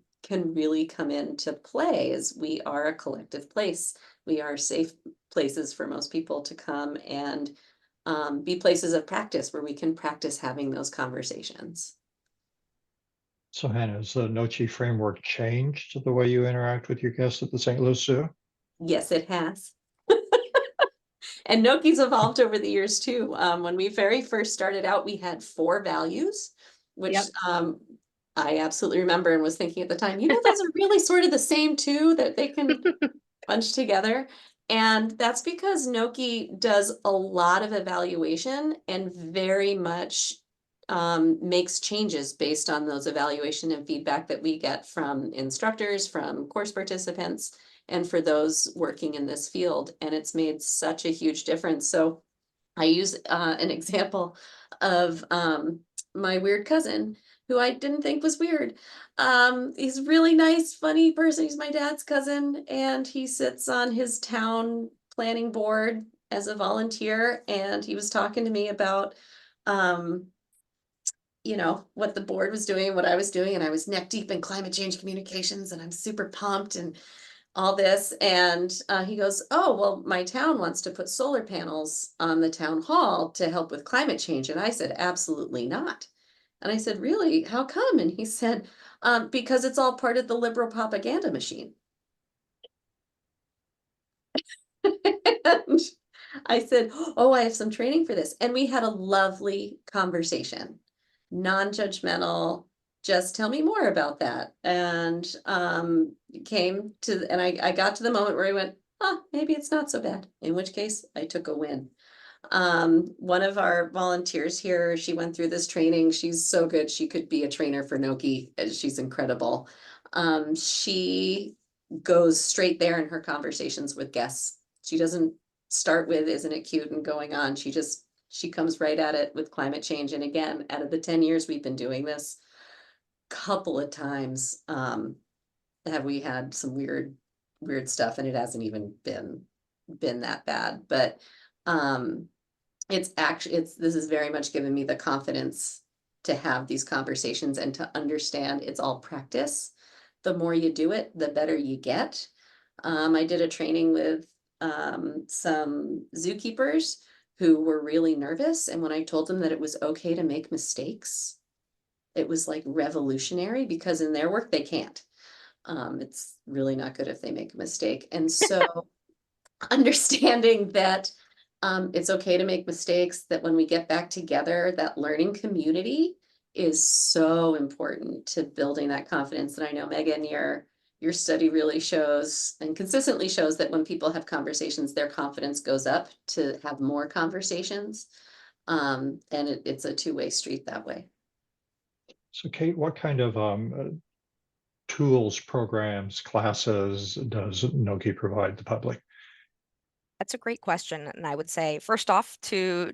really come into play, is we are a collective place. We are safe places for most people to come and be places of practice where we can practice having those conversations. So Hannah, has the Nochi framework changed the way you interact with your guests at the St. Louis Zoo? Yes, it has. And Noki's evolved over the years too. When we very first started out, we had 4 values, which Yep. I absolutely remember and was thinking at the time, those are really sort of the same too, that they can bunch together. And that's because Noki does a lot of evaluation and very much makes changes based on those evaluation and feedback that we get from instructors, from course participants, and for those working in this field. And it's made such a huge difference. So I use an example of my weird cousin, who I didn't think was weird. He's a really nice, funny person. He's my dad's cousin, and he sits on his town planning board as a volunteer. And he was talking to me about, what the board was doing, what I was doing, and I was neck deep in climate change communications, and I'm super pumped and all this. And he goes, "Oh, well, my town wants to put solar panels on the town hall to help with climate change." And I said, "Absolutely not." And I said, "Really? How come?" And he said, "Because it's all part of the liberal propaganda machine." And I said, "Oh, I have some training for this." And we had a lovely conversation, non-judgmental, just tell me more about that. And I got to the moment where I went, maybe it's not so bad. In which case I took a win. One of our volunteers here, she went through this training. She's so good. She could be a trainer for Noki. She's incredible. She goes straight there in her conversations with guests. She doesn't start with, "Isn't it cute?" and going on. She comes right at it with climate change. And again, out of the 10 years we've been doing this, couple of times have we had some weird stuff, and it hasn't even been that bad. But this is very much given me the confidence to have these conversations and to understand it's all practice. The more you do it, the better you get. I did a training with some zookeepers who were really nervous, and when I told them that it was okay to make mistakes, it was like revolutionary, because in their work they can't. It's really not good if they make a mistake. And so understanding that it's okay to make mistakes, that when we get back together, that learning community is so important to building that confidence. And I know, Megan, your study really shows and consistently shows that when people have conversations, their confidence goes up to have more conversations. And it's a two-way street that way. So Kate, what kind of tools, programs, classes does Noki provide the public? That's a great question. And I would say, first off, to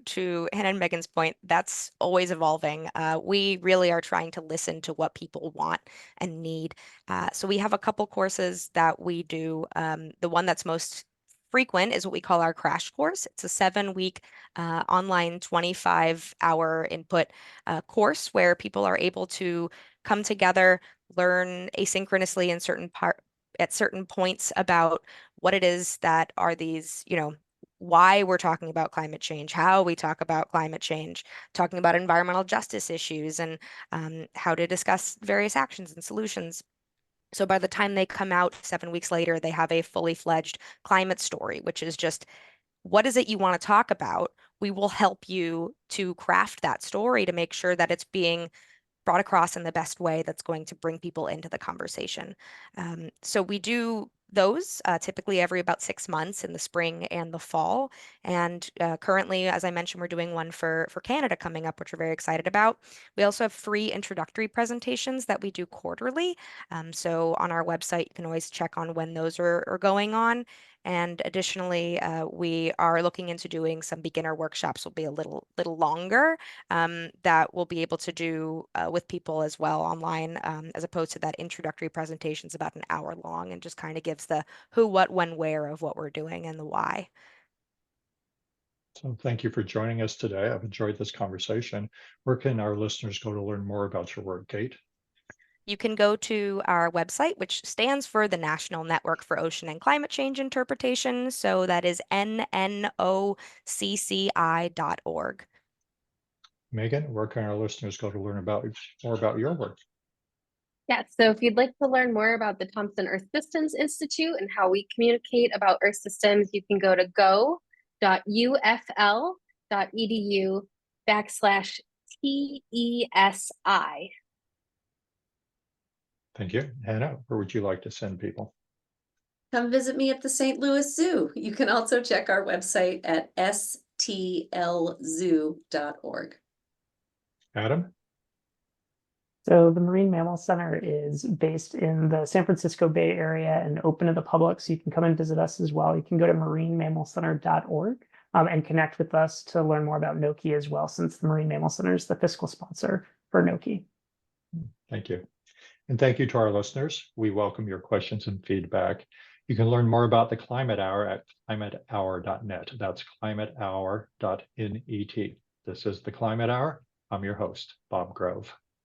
Hannah and Megan's point, that's always evolving. We really are trying to listen to what people want and need. So we have a couple courses that we do. The one that's most frequent is what we call our crash course. It's a 7-week online 25-hour input course where people are able to come together, learn asynchronously at certain points about what it is that are these, why we're talking about climate change, how we talk about climate change, talking about environmental justice issues, and how to discuss various actions and solutions. So by the time they come out 7 weeks later, they have a fully fledged climate story, which is just, what is it you want to talk about? We will help you to craft that story to make sure that it's being brought across in the best way that's going to bring people into the conversation. So we do those typically every about 6 months in the spring and the fall. And currently, as I mentioned, we're doing one for Canada coming up, which we're very excited about. We also have free introductory presentations that we do quarterly. So on our website, you can always check on when those are going on. And additionally, we are looking into doing some beginner workshops, will be a little longer, that we'll be able to do with people as well online, as opposed to that introductory presentation is about an hour long and just kind of gives the who, what, when, where of what we're doing and the why. So thank you for joining us today. I've enjoyed this conversation. Where can our listeners go to learn more about your work, Kate? You can go to our website, which stands for the National Network for Ocean and Climate Change Interpretation. So that is nnocci.org. Megan, where can our listeners go to learn more about your work? Yeah, so if you'd like to learn more about the Thompson Earth Systems Institute and how we communicate about Earth systems, you can go to go.ufl.edu/TESI. Thank you. Hannah, where would you like to send people? Come visit me at the St. Louis Zoo. You can also check our website at stlzoo.org. Adam? So the Marine Mammal Center is based in the San Francisco Bay Area and open to the public, so you can come and visit us as well. You can go to marinemammalcenter.org and connect with us to learn more about NOKI as well, since the Marine Mammal Center is the fiscal sponsor for NOKI. Thank you. And thank you to our listeners. We welcome your questions and feedback. You can learn more about the Climate Hour at climatehour.net. That's climatehour.net. This is the Climate Hour. I'm your host, Bob Grove.